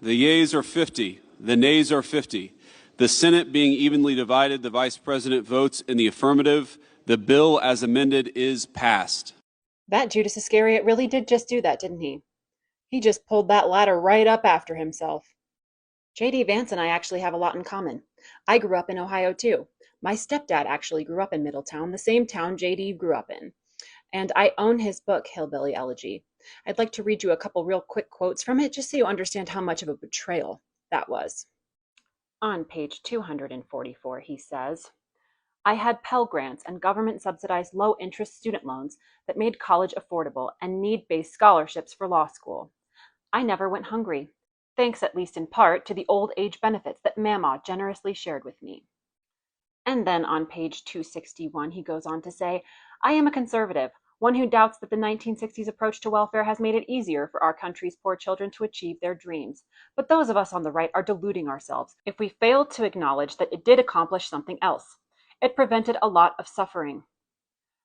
The yeas are 50. The nays are 50. The Senate being evenly divided, the Vice President votes in the affirmative. The bill as amended is passed. That Judas Iscariot really did just do that, didn't he? He just pulled that ladder right up after himself. JD Vance and I actually have a lot in common. I grew up in Ohio too. My stepdad actually grew up in Middletown, the same town JD grew up in. And I own his book, Hillbilly Elegy. I'd like to read you a couple real quick quotes from it just so you understand how much of a betrayal that was. On page 244, he says, I had Pell Grants and government-subsidized low-interest student loans that made college affordable and need-based scholarships for law school. I never went hungry, thanks at least in part to the old age benefits that Mama generously shared with me. And then on page 261, he goes on to say, I am a conservative, one who doubts that the 1960s approach to welfare has made it easier for our country's poor children to achieve their dreams. But those of us on the right are deluding ourselves if we fail to acknowledge that it did accomplish something else. It prevented a lot of suffering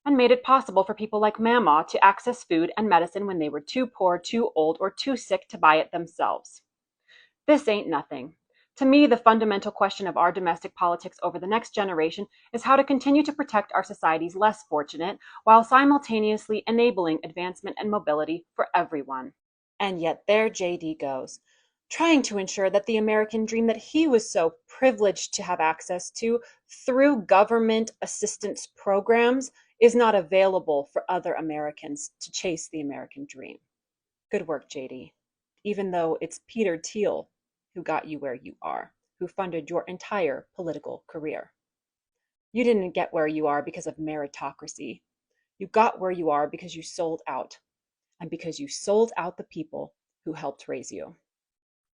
and made it possible for people like Mama to access food and medicine when they were too poor, too old, or too sick to buy it themselves. This ain't nothing. To me, the fundamental question of our domestic politics over the next generation is how to continue to protect our society's less fortunate while simultaneously enabling advancement and mobility for everyone. And yet there JD goes, trying to ensure that the American dream that he was so privileged to have access to through government assistance programs is not available for other Americans to chase the American dream. Good work, JD. Even though it's Peter Thiel who got you where you are, who funded your entire political career. You didn't get where you are because of meritocracy. You got where you are because you sold out, and because you sold out the people who helped raise you.